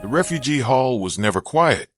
The refugee hall was never quiet.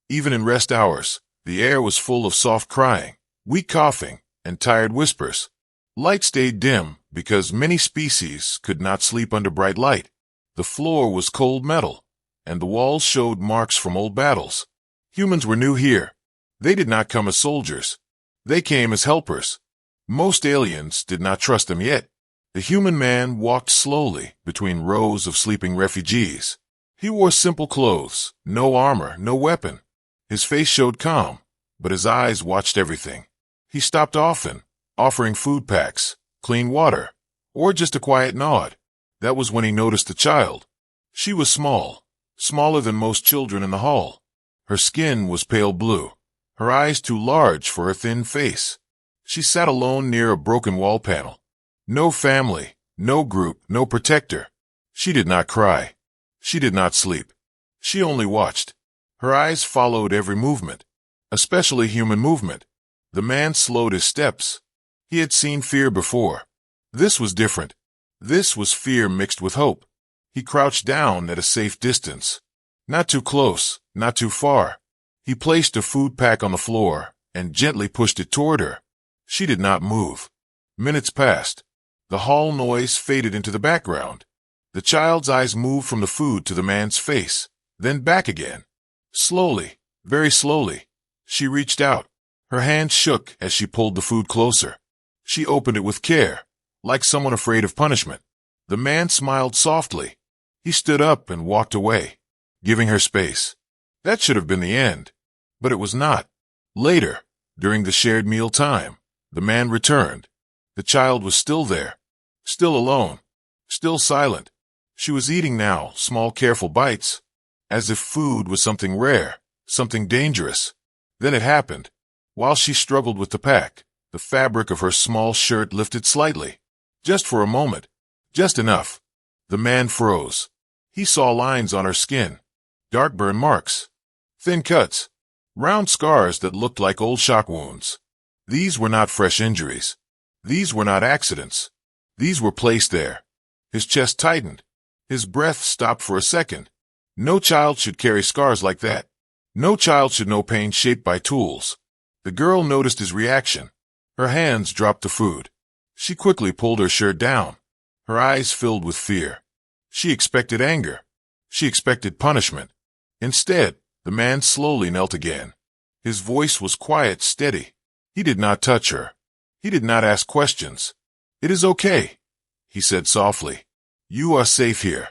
Even in rest hours, the air was full of soft crying, weak coughing, and tired whispers. Light stayed dim because many species could not sleep under bright light. The floor was cold metal, and the walls showed marks from old battles. Humans were new here. They did not come as soldiers. They came as helpers. Most aliens did not trust them yet. The human man walked slowly between rows of sleeping refugees. He wore simple clothes, no armor, no weapon. His face showed calm, but his eyes watched everything. He stopped often, offering food packs, clean water, or just a quiet nod. That was when he noticed the child. She was small, smaller than most children in the hall. Her skin was pale blue, her eyes too large for her thin face. She sat alone near a broken wall panel. No family, no group, no protector. She did not cry. She did not sleep. She only watched. Her eyes followed every movement, especially human movement. The man slowed his steps. He had seen fear before. This was different. This was fear mixed with hope. He crouched down at a safe distance. Not too close, not too far. He placed a food pack on the floor and gently pushed it toward her. She did not move. Minutes passed. The hall noise faded into the background. The child's eyes moved from the food to the man's face, then back again. Slowly, very slowly, she reached out. Her hand shook as she pulled the food closer. She opened it with care, like someone afraid of punishment. The man smiled softly. He stood up and walked away, giving her space. That should have been the end, but it was not. Later, during the shared meal time, the man returned. The child was still there, still alone, still silent. She was eating now, small careful bites, as if food was something rare, something dangerous. Then it happened. While she struggled with the pack, the fabric of her small shirt lifted slightly. Just for a moment. Just enough. The man froze. He saw lines on her skin. Dark burn marks. Thin cuts. Round scars that looked like old shock wounds. These were not fresh injuries. These were not accidents. These were placed there. His chest tightened. His breath stopped for a second. No child should carry scars like that. No child should know pain shaped by tools. The girl noticed his reaction. Her hands dropped to food. She quickly pulled her shirt down. Her eyes filled with fear. She expected anger. She expected punishment. Instead, the man slowly knelt again. His voice was quiet, steady. He did not touch her. He did not ask questions. "It is okay," he said softly. "You are safe here."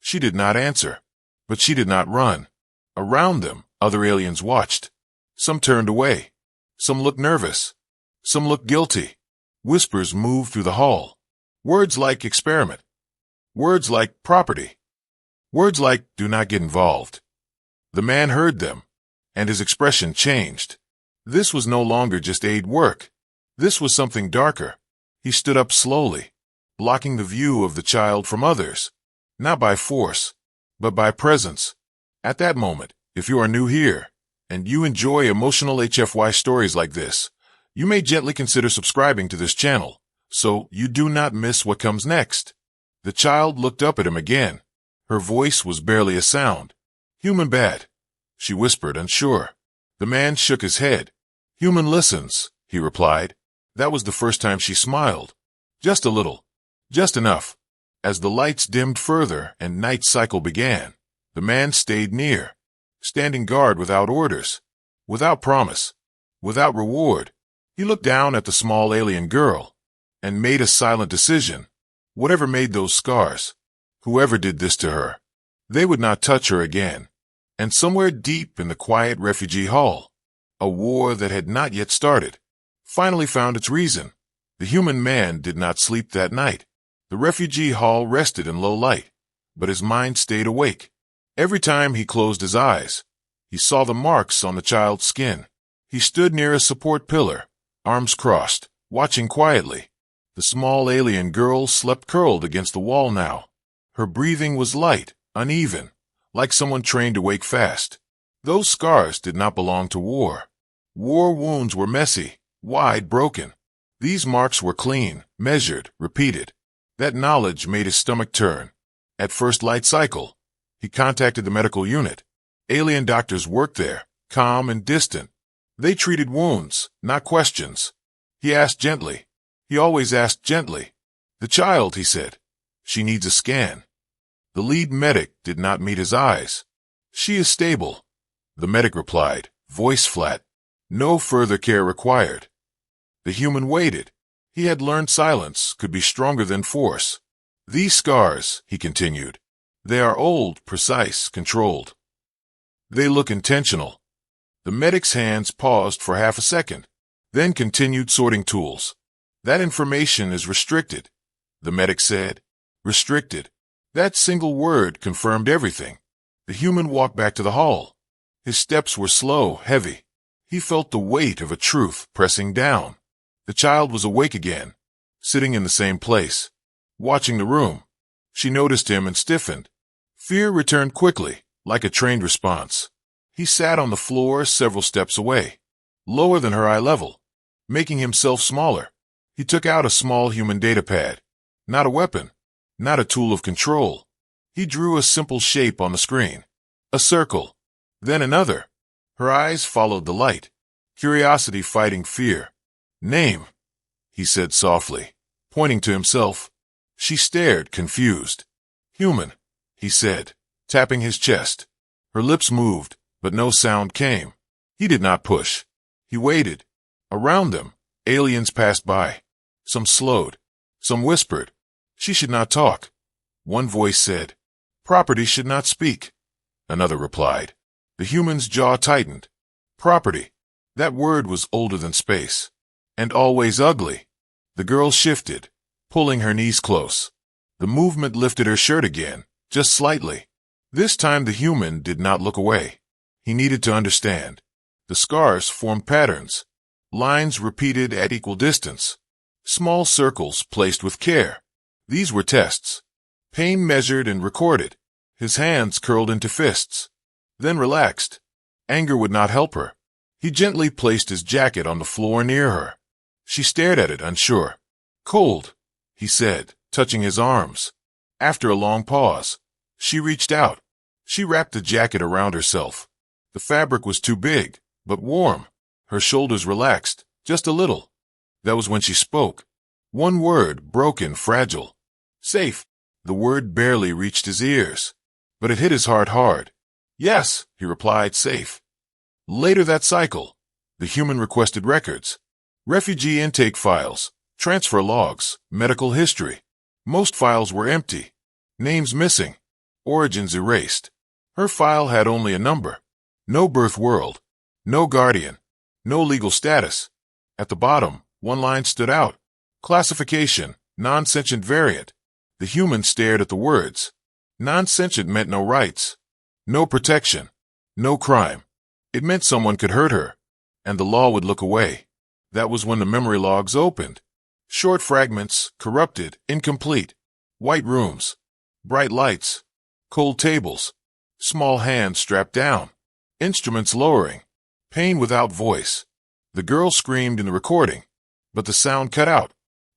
She did not answer, but she did not run. Around them, other aliens watched. Some turned away. Some looked nervous. Some looked guilty. Whispers moved through the hall. Words like experiment. Words like property. Words like do not get involved. The man heard them, and his expression changed. This was no longer just aid work. This was something darker. He stood up slowly, blocking the view of the child from others, not by force, but by presence. At that moment, if you are new here, and you enjoy emotional HFY stories like this, you may gently consider subscribing to this channel, so you do not miss what comes next. The child looked up at him again. Her voice was barely a sound. "Human bad," she whispered, unsure. The man shook his head. "Human listens," he replied. That was the first time she smiled. Just a little. Just enough. As the lights dimmed further and night cycle began, the man stayed near, standing guard without orders, without promise, without reward. He looked down at the small alien girl and made a silent decision. Whatever made those scars, whoever did this to her, they would not touch her again. And somewhere deep in the quiet refugee hall, a war that had not yet started, finally found its reason. The human man did not sleep that night. The refugee hall rested in low light, but his mind stayed awake. Every time he closed his eyes, he saw the marks on the child's skin. He stood near a support pillar, arms crossed, watching quietly. The small alien girl slept curled against the wall now. Her breathing was light, uneven, like someone trained to wake fast. Those scars did not belong to war. War wounds were messy, wide, broken. These marks were clean, measured, repeated. That knowledge made his stomach turn. At first light cycle, He contacted the medical unit. Alien doctors worked there, calm and distant. They treated wounds, not questions. He asked gently. He always asked gently. The child, he said. She needs a scan. The lead medic did not meet his eyes. She is stable. The medic replied, voice flat. No further care required. The human waited. He had learned silence could be stronger than force. These scars, he continued. They are old, precise, controlled. They look intentional. The medic's hands paused for half a second, then continued sorting tools. That information is restricted, the medic said. Restricted. That single word confirmed everything. The human walked back to the hall. His steps were slow, heavy. He felt the weight of a truth pressing down. The child was awake again, sitting in the same place, watching the room. She noticed him and stiffened. Fear returned quickly, like a trained response. He sat on the floor several steps away, lower than her eye level, making himself smaller. He took out a small human data pad. Not a weapon, not a tool of control. He drew a simple shape on the screen. A circle, then another. Her eyes followed the light, curiosity fighting fear. Name, he said softly, pointing to himself. She stared, confused. Human, he said, tapping his chest. Her lips moved, but no sound came. He did not push. He waited. Around them, aliens passed by. Some slowed. Some whispered. She should not talk. One voice said, property should not speak. Another replied. The human's jaw tightened. Property. That word was older than space. And always ugly. The girl shifted, pulling her knees close. The movement lifted her shirt again, just slightly. This time the human did not look away. He needed to understand. The scars formed patterns. Lines repeated at equal distance. Small circles placed with care. These were tests. Pain measured and recorded. His hands curled into fists. Then relaxed. Anger would not help her. He gently placed his jacket on the floor near her. She stared at it, unsure. Cold, he said, touching his arms. After a long pause, she reached out. She wrapped the jacket around herself. The fabric was too big, but warm. Her shoulders relaxed, just a little. That was when she spoke. One word, broken, fragile. Safe. The word barely reached his ears, but it hit his heart hard. Yes, he replied, safe. Later that cycle, the human requested records. Refugee intake files, transfer logs, medical history. Most files were empty. Names missing. Origins erased. Her file had only a number. No birth world. No guardian. No legal status. At the bottom, one line stood out. Classification, non-sentient variant. The human stared at the words. Non-sentient meant no rights. No protection. No crime. It meant someone could hurt her, and the law would look away. That was when the memory logs opened. Short fragments, corrupted, incomplete. White rooms. Bright lights. Cold tables. Small hands strapped down. Instruments lowering. Pain without voice. The girl screamed in the recording, but the sound cut out.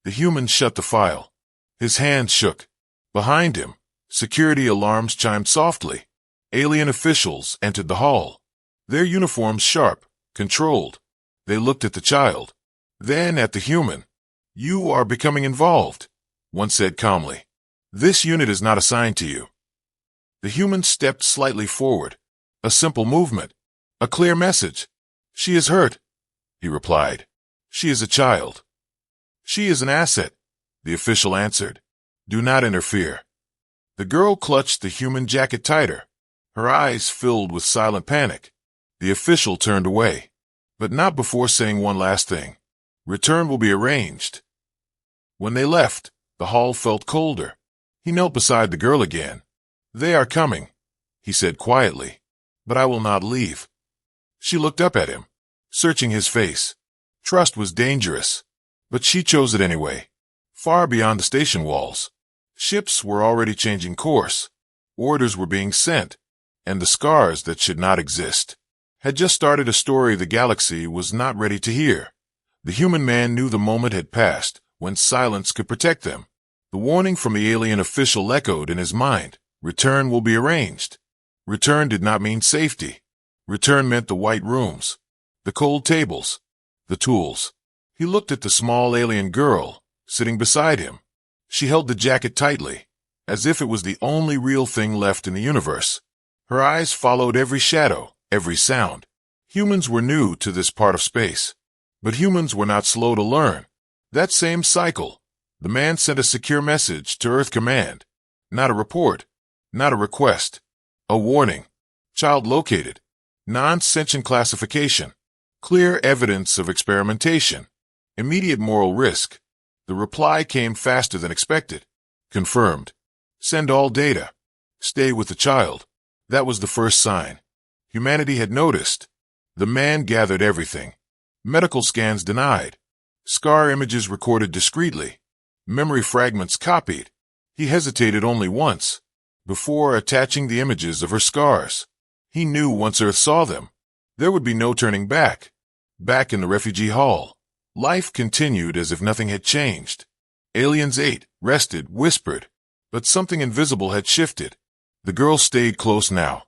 The human shut the file. His hands shook. Behind him, security alarms chimed softly. Alien officials entered the hall. Their uniforms sharp, controlled. They looked at the child, then at the human. You are becoming involved, one said calmly. This unit is not assigned to you. The human stepped slightly forward. A simple movement. A clear message. She is hurt, he replied. She is a child. She is an asset, the official answered. Do not interfere. The girl clutched the human jacket tighter. Her eyes filled with silent panic. The official turned away, but not before saying one last thing. Return will be arranged. When they left, the hall felt colder. He knelt beside the girl again. They are coming, he said quietly, but I will not leave. She looked up at him, searching his face. Trust was dangerous, but she chose it anyway. Far beyond the station walls, ships were already changing course. Orders were being sent, and the scars that should not exist had just started a story the galaxy was not ready to hear. The human man knew the moment had passed when silence could protect them. The warning from the alien official echoed in his mind. Return will be arranged. Return did not mean safety. Return meant the white rooms, the cold tables, the tools. He looked at the small alien girl sitting beside him. She held the jacket tightly, as if it was the only real thing left in the universe. Her eyes followed every shadow, every sound. Humans were new to this part of space, but humans were not slow to learn. That same cycle, the man sent a secure message to Earth Command. Not a report, not a request, a warning. Child located. Non-sentient classification. Clear evidence of experimentation. Immediate moral risk. The reply came faster than expected. Confirmed. Send all data. Stay with the child. That was the first sign. Humanity had noticed. The man gathered everything. Medical scans denied. Scar images recorded discreetly. Memory fragments copied. He hesitated only once, before attaching the images of her scars. He knew once Earth saw them, there would be no turning back. Back in the refugee hall, life continued as if nothing had changed. Aliens ate, rested, whispered, but something invisible had shifted. The girl stayed close now,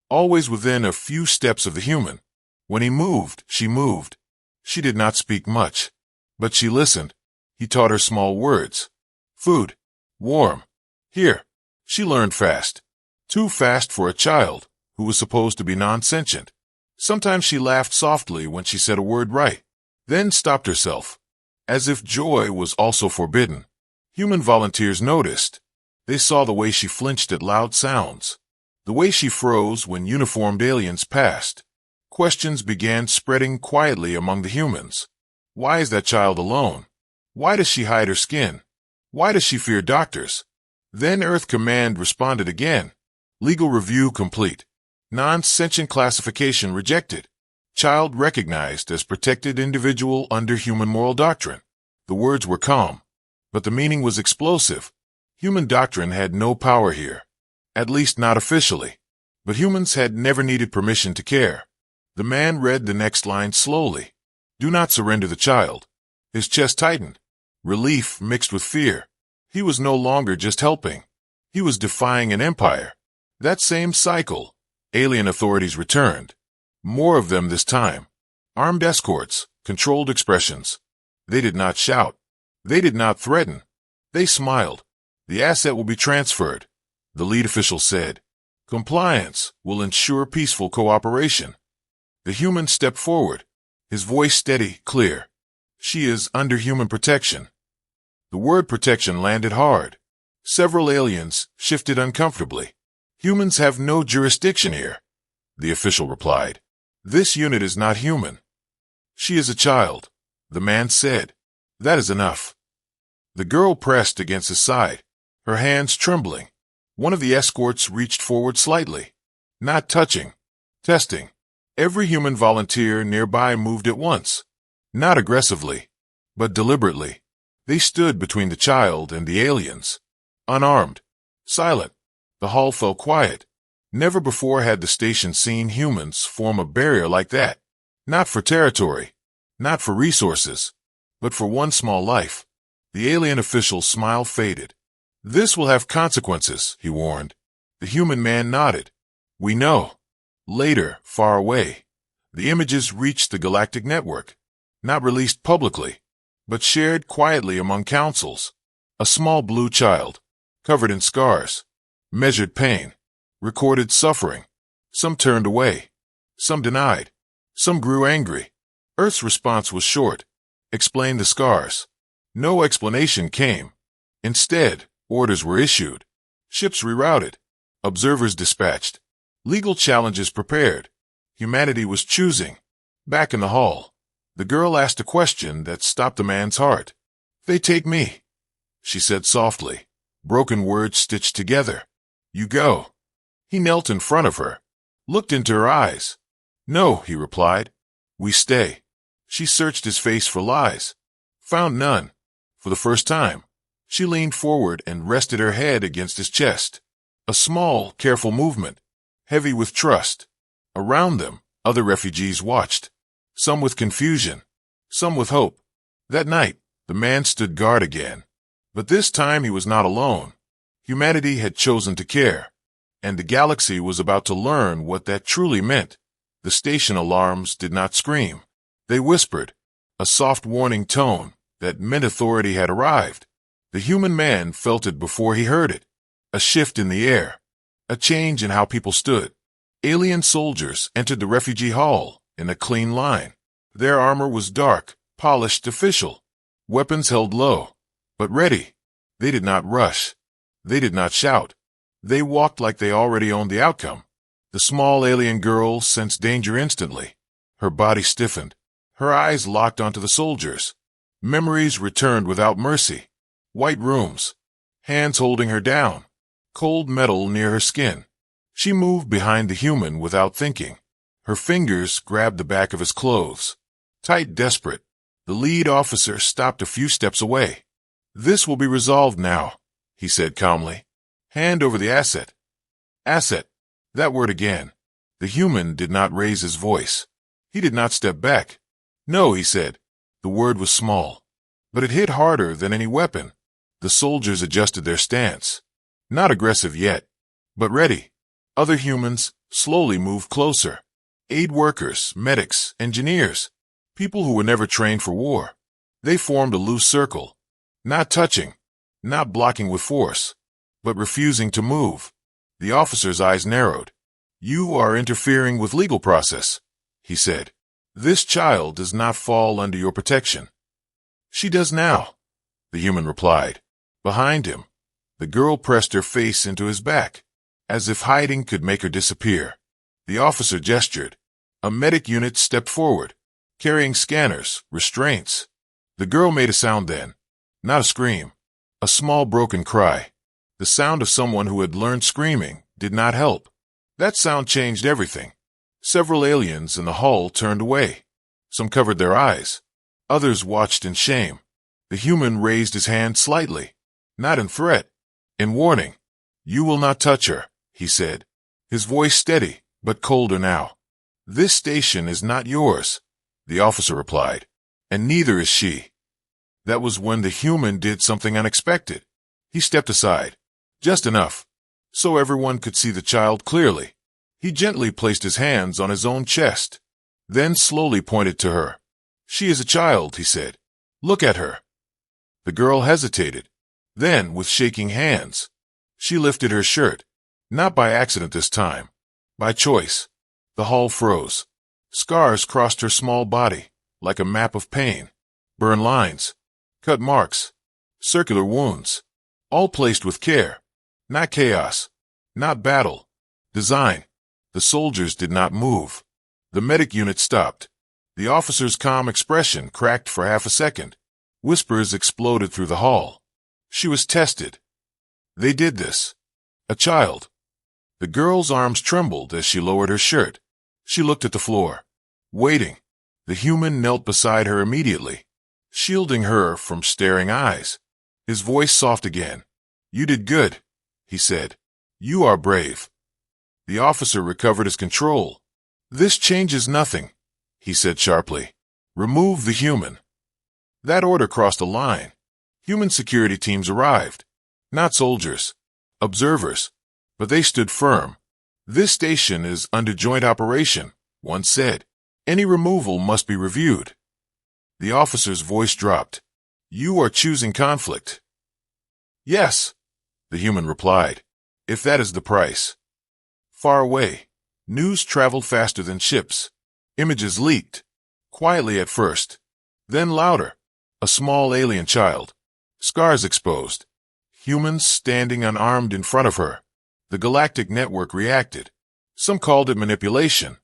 always within a few steps of the human. When he moved, she moved. She did not speak much, but she listened. He taught her small words. Food. Warm. Here. She learned fast. Too fast for a child who was supposed to be non-sentient. Sometimes she laughed softly when she said a word right, then stopped herself, as if joy was also forbidden. Human volunteers noticed. They saw the way she flinched at loud sounds, the way she froze when uniformed aliens passed. Questions began spreading quietly among the humans. Why is that child alone? Why does she hide her skin? Why does she fear doctors? Then Earth Command responded again. Legal review complete. Non-sentient classification rejected. Child recognized as protected individual under human moral doctrine. The words were calm, but the meaning was explosive. Human doctrine had no power here, at least not officially. But humans had never needed permission to care. The man read the next line slowly. Do not surrender the child. His chest tightened. Relief mixed with fear. He was no longer just helping. He was defying an empire. That same cycle. Alien authorities returned. More of them this time. Armed escorts, controlled expressions. They did not shout. They did not threaten. They smiled. The asset will be transferred, the lead official said. Compliance will ensure peaceful cooperation. The human stepped forward, his voice steady, clear. She is under human protection. The word protection landed hard. Several aliens shifted uncomfortably. Humans have no jurisdiction here, the official replied. This unit is not human. She is a child, the man said. That is enough. The girl pressed against his side, her hands trembling. One of the escorts reached forward slightly. Not touching. Testing. Every human volunteer nearby moved at once. Not aggressively, but deliberately. They stood between the child and the aliens. Unarmed. Silent. The hall fell quiet. Never before had the station seen humans form a barrier like that. Not for territory. Not for resources. But for one small life. The alien official's smile faded. This will have consequences, he warned. The human man nodded. We know. Later, far away, the images reached the galactic network. Not released publicly, but shared quietly among councils. A small blue child, covered in scars, measured pain, recorded suffering. Some turned away. Some denied. Some grew angry. Earth's response was short. Explain the scars. No explanation came. Instead, orders were issued. Ships rerouted. Observers dispatched. Legal challenges prepared. Humanity was choosing. Back in the hall, the girl asked a question that stopped the man's heart. They take me, she said softly, broken words stitched together. You go. He knelt in front of her, looked into her eyes. No, he replied. We stay. She searched his face for lies. Found none. For the first time, she leaned forward and rested her head against his chest. A small, careful movement, heavy with trust. Around them, other refugees watched. Some with confusion, some with hope. That night, the man stood guard again. But this time he was not alone. Humanity had chosen to care. and the galaxy was about to learn what that truly meant. The station alarms did not scream. They whispered, a soft warning tone that meant authority had arrived. The human man felt it before he heard it. A shift in the air. A change in how people stood. Alien soldiers entered the refugee hall in a clean line. Their armor was dark, polished, official. Weapons held low, but ready. They did not rush. They did not shout. They walked like they already owned the outcome. The small alien girl sensed danger instantly. Her body stiffened. Her eyes locked onto the soldiers. Memories returned without mercy. White rooms. Hands holding her down. Cold metal near her skin. She moved behind the human without thinking. Her fingers grabbed the back of his clothes. Tight, desperate. The lead officer stopped a few steps away. This will be resolved now, he said calmly. Hand over the asset. Asset. That word again. The human did not raise his voice. He did not step back. No, he said. The word was small, but it hit harder than any weapon. The soldiers adjusted their stance. Not aggressive yet, but ready. Other humans slowly moved closer. Aid workers, medics, engineers, people who were never trained for war. They formed a loose circle, not touching, not blocking with force, but refusing to move. The officer's eyes narrowed. You are interfering with legal process, he said. This child does not fall under your protection. She does now, the human replied. Behind him, the girl pressed her face into his back, as if hiding could make her disappear. The officer gestured. A medic unit stepped forward, carrying scanners, restraints. The girl made a sound then. Not a scream. A small broken cry. The sound of someone who had learned screaming did not help. That sound changed everything. Several aliens in the hull turned away. Some covered their eyes. Others watched in shame. The human raised his hand slightly, not in threat, in warning. You will not touch her, he said, his voice steady, but colder now. This station is not yours, the officer replied, and neither is she. That was when the human did something unexpected. He stepped aside, just enough, so everyone could see the child clearly. He gently placed his hands on his own chest, then slowly pointed to her. She is a child, he said. Look at her. The girl hesitated. Then, with shaking hands, she lifted her shirt, not by accident this time, by choice. The hull froze. Scars crossed her small body, like a map of pain. Burn lines, cut marks, circular wounds, all placed with care. Not chaos, not battle, design. The soldiers did not move. The medic unit stopped. The officer's calm expression cracked for half a second. Whispers exploded through the hall. She was tested. They did this. A child. The girl's arms trembled as she lowered her shirt. She looked at the floor, waiting. The human knelt beside her immediately, shielding her from staring eyes. His voice soft again. You did good, he said. You are brave. The officer recovered his control. This changes nothing, he said sharply. Remove the human. That order crossed a line. Human security teams arrived. Not soldiers, observers, but they stood firm. This station is under joint operation, one said. Any removal must be reviewed. The officer's voice dropped. You are choosing conflict. Yes, the human replied, if that is the price. Far away, news traveled faster than ships. Images leaked, quietly at first, then louder. A small alien child, scars exposed, humans standing unarmed in front of her. The galactic network reacted. Some called it manipulation.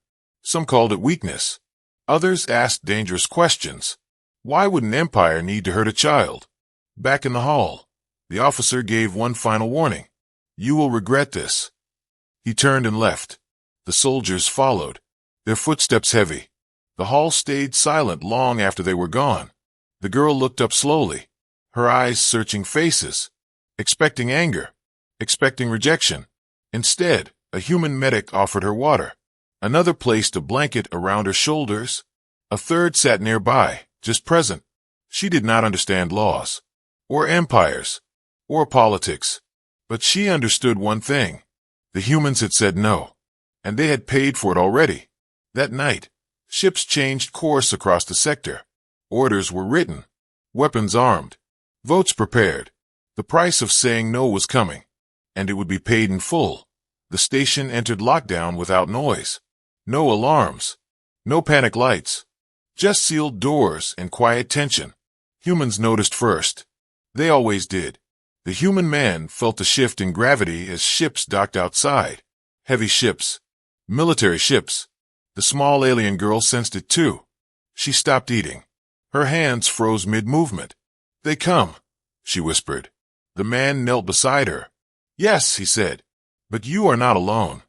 Some called it weakness. Others asked dangerous questions. Why would an empire need to hurt a child? Back in the hall, the officer gave one final warning. You will regret this. He turned and left. The soldiers followed, their footsteps heavy. The hall stayed silent long after they were gone. The girl looked up slowly, her eyes searching faces, expecting anger, expecting rejection. Instead, a human medic offered her water. Another placed a blanket around her shoulders. A third sat nearby, just present. She did not understand laws, or empires, or politics, but she understood one thing. The humans had said no, and they had paid for it already. That night, ships changed course across the sector. Orders were written, weapons armed, votes prepared. The price of saying no was coming, and it would be paid in full. The station entered lockdown without noise. No alarms, no panic lights, just sealed doors and quiet tension. Humans noticed first. They always did. The human man felt a shift in gravity as ships docked outside. Heavy ships, military ships. The small alien girl sensed it too. She stopped eating. Her hands froze mid-movement. "They come," she whispered. The man knelt beside her. "Yes," he said, "but you are not alone."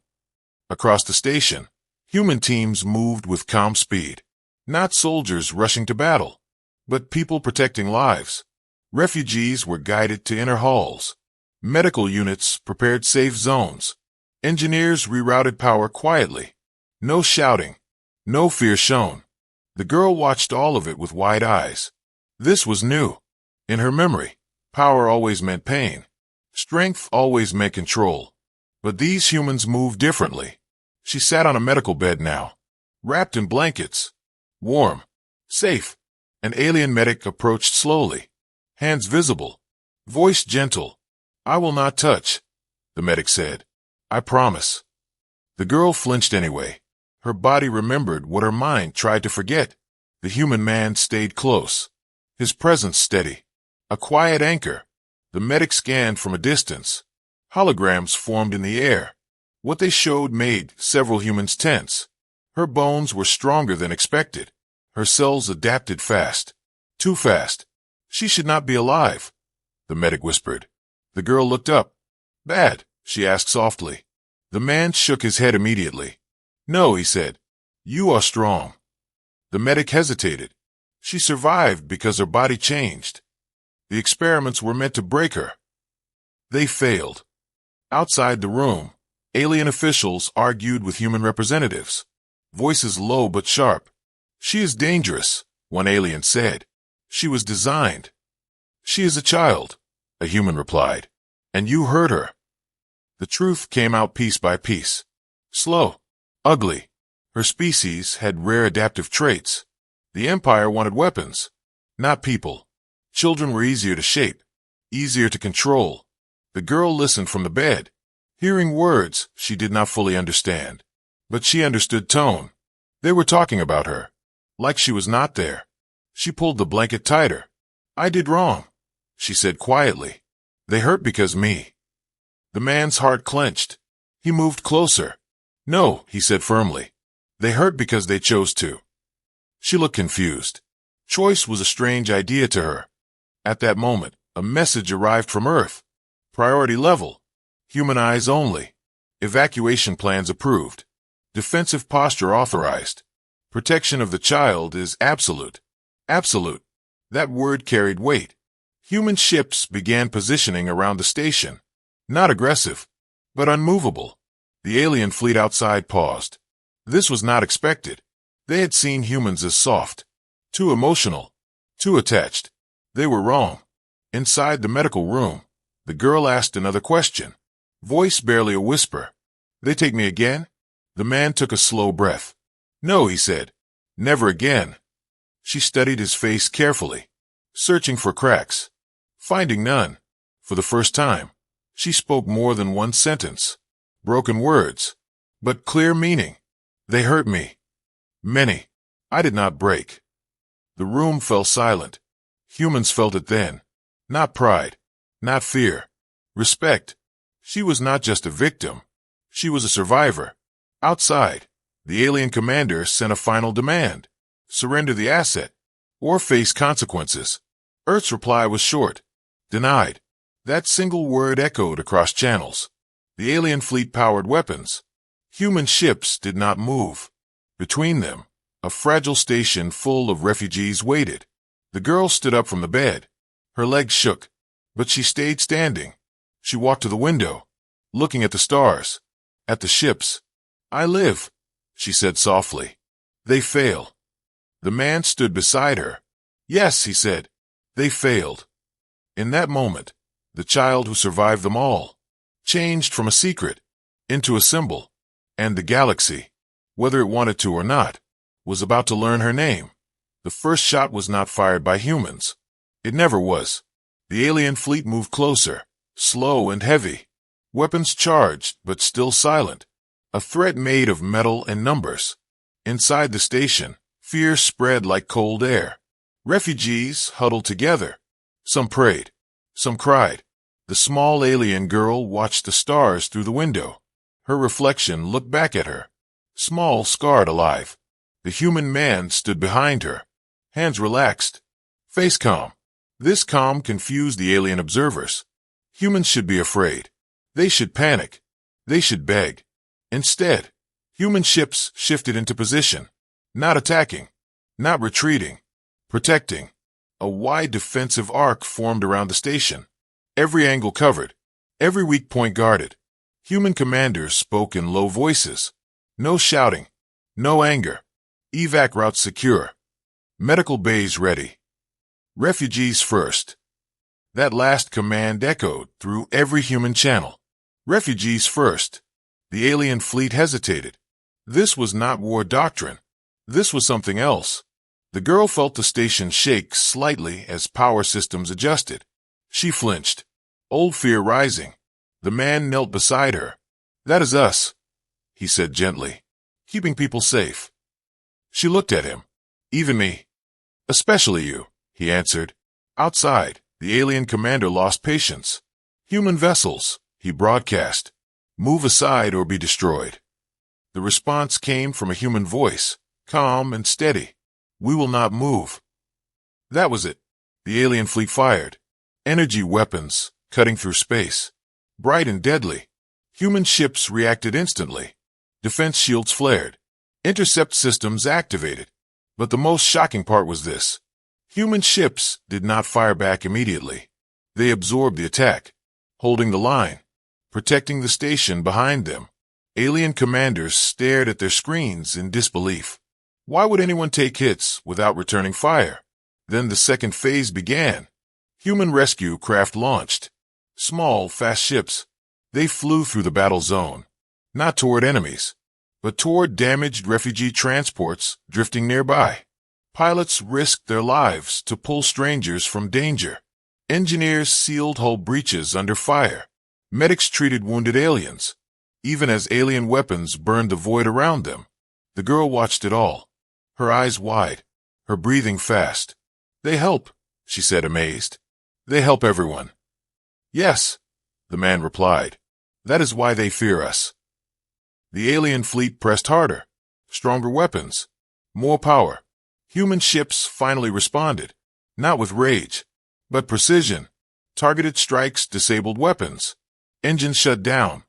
Across the station, human teams moved with calm speed. Not soldiers rushing to battle, but people protecting lives. Refugees were guided to inner halls. Medical units prepared safe zones. Engineers rerouted power quietly. No shouting, no fear shown. The girl watched all of it with wide eyes. This was new. In her memory, power always meant pain. Strength always meant control. But these humans moved differently. She sat on a medical bed now, wrapped in blankets. Warm, safe. An alien medic approached slowly. Hands visible, voice gentle. "I will not touch," the medic said. "I promise." The girl flinched anyway. Her body remembered what her mind tried to forget. The human man stayed close, his presence steady. A quiet anchor. The medic scanned from a distance. Holograms formed in the air. What they showed made several humans tense. Her bones were stronger than expected. Her cells adapted fast. Too fast. She should not be alive, the medic whispered. The girl looked up. "Bad?" she asked softly. The man shook his head immediately. "No," he said. "You are strong." The medic hesitated. She survived because her body changed. The experiments were meant to break her. They failed. Outside the room, alien officials argued with human representatives. Voices low but sharp. "She is dangerous," one alien said. "She was designed." "She is a child," a human replied. "And you hurt her." The truth came out piece by piece. Slow. Ugly. Her species had rare adaptive traits. The Empire wanted weapons, not people. Children were easier to shape, easier to control. The girl listened from the bed, hearing words she did not fully understand. But she understood tone. They were talking about her, like she was not there. She pulled the blanket tighter. "I did wrong," she said quietly. "They hurt because me." The man's heart clenched. He moved closer. "No," he said firmly. "They hurt because they chose to." She looked confused. Choice was a strange idea to her. At that moment, a message arrived from Earth. Priority level. Human eyes only. Evacuation plans approved. Defensive posture authorized. Protection of the child is absolute. Absolute. That word carried weight. Human ships began positioning around the station. Not aggressive, but unmovable. The alien fleet outside paused. This was not expected. They had seen humans as soft, too emotional, too attached. They were wrong. Inside the medical room, the girl asked another question, voice barely a whisper. "They take me again?" The man took a slow breath. "No," he said. "Never again." She studied his face carefully, searching for cracks, finding none. For the first time, she spoke more than one sentence. Broken words, but clear meaning. "They hurt me. Many. I did not break." The room fell silent. Humans felt it then. Not pride, not fear. Respect. She was not just a victim. She was a survivor. Outside, the alien commander sent a final demand. Surrender the asset, or face consequences. Earth's reply was short. Denied. That single word echoed across channels. The alien fleet powered weapons. Human ships did not move. Between them, a fragile station full of refugees waited. The girl stood up from the bed. Her legs shook, but she stayed standing. She walked to the window, looking at the stars, at the ships. "I live," she said softly. "They fail." The man stood beside her. "Yes," he said. "They failed." In that moment, the child who survived them all changed from a secret into a symbol, and the galaxy, whether it wanted to or not, was about to learn her name. The first shot was not fired by humans. It never was. The alien fleet moved closer, slow and heavy. Weapons charged, but still silent. A threat made of metal and numbers. Inside the station, fear spread like cold air. Refugees huddled together. Some prayed. Some cried. The small alien girl watched the stars through the window. Her reflection looked back at her. Small, scarred, alive. The human man stood behind her. Hands relaxed. Face calm. This calm confused the alien observers. Humans should be afraid. They should panic. They should beg. Instead, human ships shifted into position. Not attacking. Not retreating. Protecting. A wide defensive arc formed around the station. Every angle covered. Every weak point guarded. Human commanders spoke in low voices. No shouting. No anger. Evac routes secure. Medical bays ready. Refugees first. That last command echoed through every human channel. Refugees first. The alien fleet hesitated. This was not war doctrine. This was something else. The girl felt the station shake slightly as power systems adjusted. She flinched. Old fear rising. The man knelt beside her. "That is us," he said gently. "Keeping people safe." She looked at him. "Even me." "Especially you," he answered. Outside, the alien commander lost patience. "Human vessels," he broadcast. "Move aside or be destroyed." The response came from a human voice, calm and steady. "We will not move." That was it. The alien fleet fired. Energy weapons, cutting through space. Bright and deadly. Human ships reacted instantly. Defense shields flared. Intercept systems activated. But the most shocking part was this. Human ships did not fire back immediately. They absorbed the attack, holding the line, protecting the station behind them. Alien commanders stared at their screens in disbelief. Why would anyone take hits without returning fire? Then the second phase began. Human rescue craft launched. Small, fast ships. They flew through the battle zone, not toward enemies, but toward damaged refugee transports drifting nearby. Pilots risked their lives to pull strangers from danger. Engineers sealed hull breaches under fire. Medics treated wounded aliens, even as alien weapons burned the void around them. The girl watched it all, her eyes wide, her breathing fast. "They help," she said, amazed. "They help everyone." "Yes," the man replied. "That is why they fear us." The alien fleet pressed harder. Stronger weapons. More power. Human ships finally responded, not with rage, but precision. Targeted strikes disabled weapons. Engines shut down.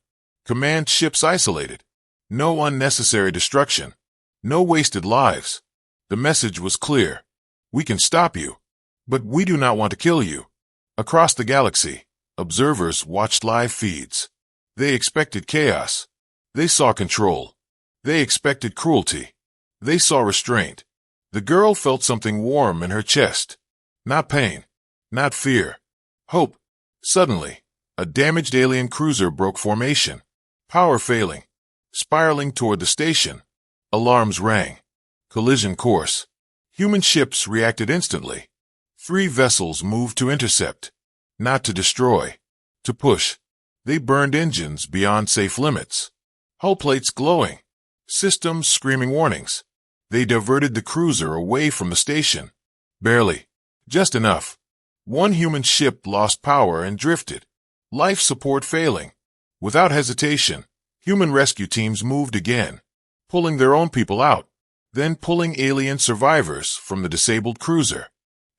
Command ships isolated. No unnecessary destruction. No wasted lives. The message was clear. We can stop you, but we do not want to kill you. Across the galaxy, observers watched live feeds. They expected chaos. They saw control. They expected cruelty. They saw restraint. The girl felt something warm in her chest. Not pain. Not fear. Hope. Suddenly, a damaged alien cruiser broke formation. Power failing. Spiraling toward the station. Alarms rang. Collision course. Human ships reacted instantly. 3 vessels moved to intercept. Not to destroy. To push. They burned engines beyond safe limits. Hull plates glowing. Systems screaming warnings. They diverted the cruiser away from the station. Barely. Just enough. One human ship lost power and drifted. Life support failing. Without hesitation, human rescue teams moved again, pulling their own people out, then pulling alien survivors from the disabled cruiser.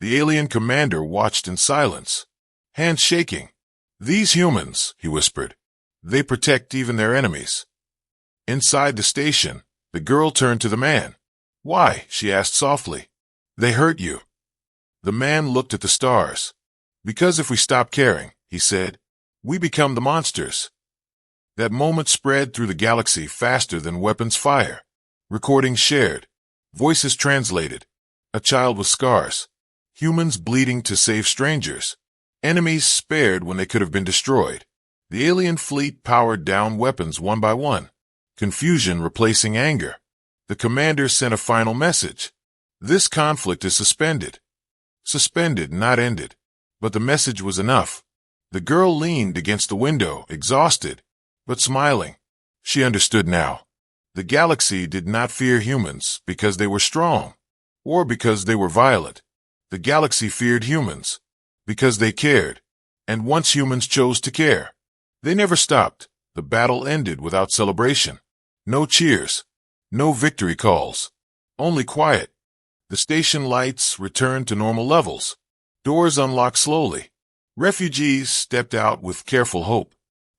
The alien commander watched in silence, hands shaking. "These humans," he whispered, "they protect even their enemies." Inside the station, the girl turned to the man. "Why?" she asked softly. "They hurt you." The man looked at the stars. "Because if we stop caring," he said, "we become the monsters." That moment spread through the galaxy faster than weapons fire. Recordings shared. Voices translated. A child with scars. Humans bleeding to save strangers. Enemies spared when they could have been destroyed. The alien fleet powered down weapons one by one, confusion replacing anger. The commander sent a final message. This conflict is suspended. Suspended, not ended. But the message was enough. The girl leaned against the window, exhausted, but smiling. She understood now. The galaxy did not fear humans because they were strong, or because they were violent. The galaxy feared humans because they cared. And once humans chose to care, they never stopped. The battle ended without celebration. No cheers. No victory calls. Only quiet. The station lights returned to normal levels. Doors unlocked slowly. Refugees stepped out with careful hope.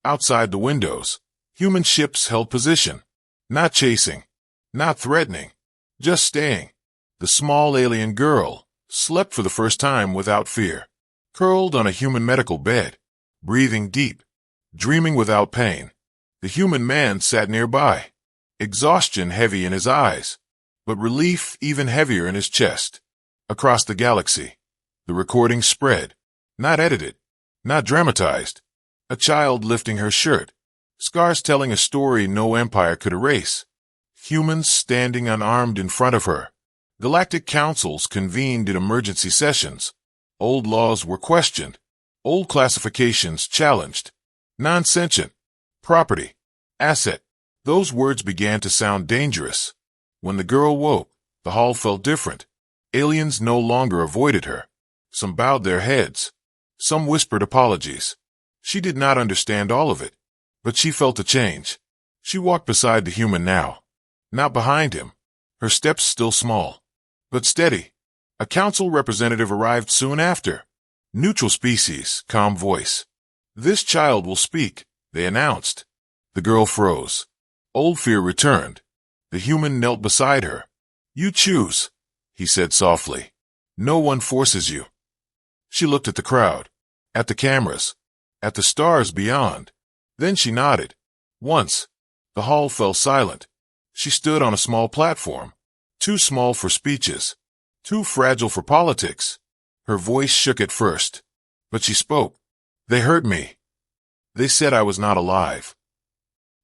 Outside the windows, human ships held position. Not chasing. Not threatening. Just staying. The small alien girl slept for the first time without fear. Curled on a human medical bed. Breathing deep. Dreaming without pain. The human man sat nearby. Exhaustion heavy in his eyes, but relief even heavier in his chest. Across the galaxy, the recording spread. Not edited. Not dramatized. A child lifting her shirt. Scars telling a story no empire could erase. Humans standing unarmed in front of her. Galactic councils convened in emergency sessions. Old laws were questioned. Old classifications challenged. Non-sentient. Property. Asset. Those words began to sound dangerous. When the girl woke, the hall felt different. Aliens no longer avoided her. Some bowed their heads. Some whispered apologies. She did not understand all of it, but she felt a change. She walked beside the human now. Not behind him. Her steps still small, but steady. A council representative arrived soon after. Neutral species, calm voice. This child will speak, they announced. The girl froze. Old fear returned. The human knelt beside her. You choose, he said softly. No one forces you. She looked at the crowd, at the cameras, at the stars beyond. Then she nodded. Once, the hall fell silent. She stood on a small platform, too small for speeches, too fragile for politics. Her voice shook at first, but she spoke. They hurt me. They said I was not alive.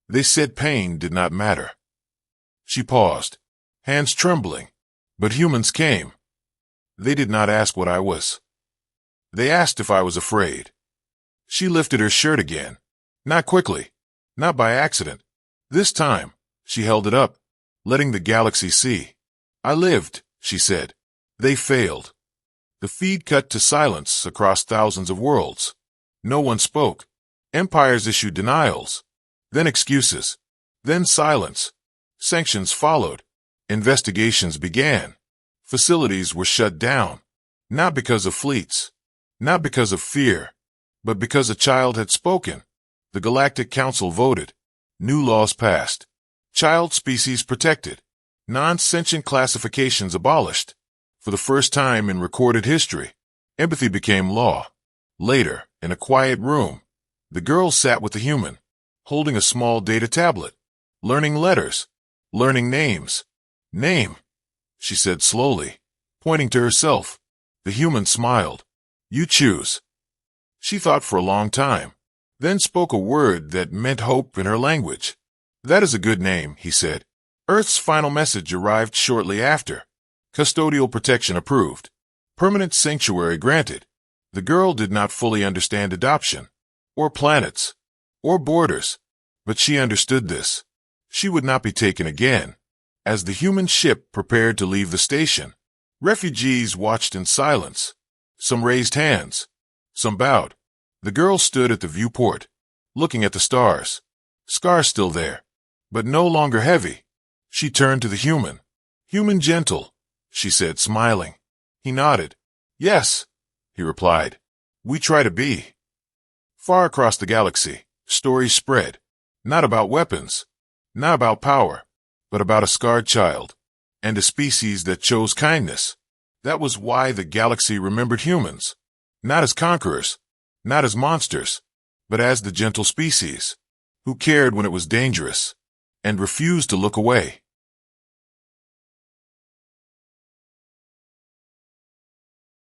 They said pain did not matter. She paused, hands trembling, but humans came. They did not ask what I was. They asked if I was afraid. She lifted her shirt again, not quickly, not by accident. This time, she held it up, letting the galaxy see. I lived, she said. They failed. The feed cut to silence across thousands of worlds. No one spoke. Empires issued denials. Then excuses. Then silence. Sanctions followed. Investigations began. Facilities were shut down. Not because of fleets. Not because of fear. But because a child had spoken. The Galactic Council voted. New laws passed. Child species protected. Non-sentient classifications abolished. For the first time in recorded history, empathy became law. Later, in a quiet room, the girl sat with the human, holding a small data tablet, learning letters, learning names. Name, she said slowly, pointing to herself. The human smiled. You choose. She thought for a long time, then spoke a word that meant hope in her language. That is a good name, he said. Earth's final message arrived shortly after. Custodial protection approved. Permanent sanctuary granted. The girl did not fully understand adoption, or planets, or borders, but she understood this. She would not be taken again. As the human ship prepared to leave the station, refugees watched in silence. Some raised hands. Some bowed. The girl stood at the viewport, looking at the stars. Scars still there, but no longer heavy. She turned to the human. Human gentle, she said, smiling. He nodded. Yes, he replied. We try to be. Far across the galaxy, stories spread. Not about weapons, not about power, but about a scarred child, and a species that chose kindness. That was why the galaxy remembered humans. Not as conquerors, not as monsters, but as the gentle species, who cared when it was dangerous, and refused to look away.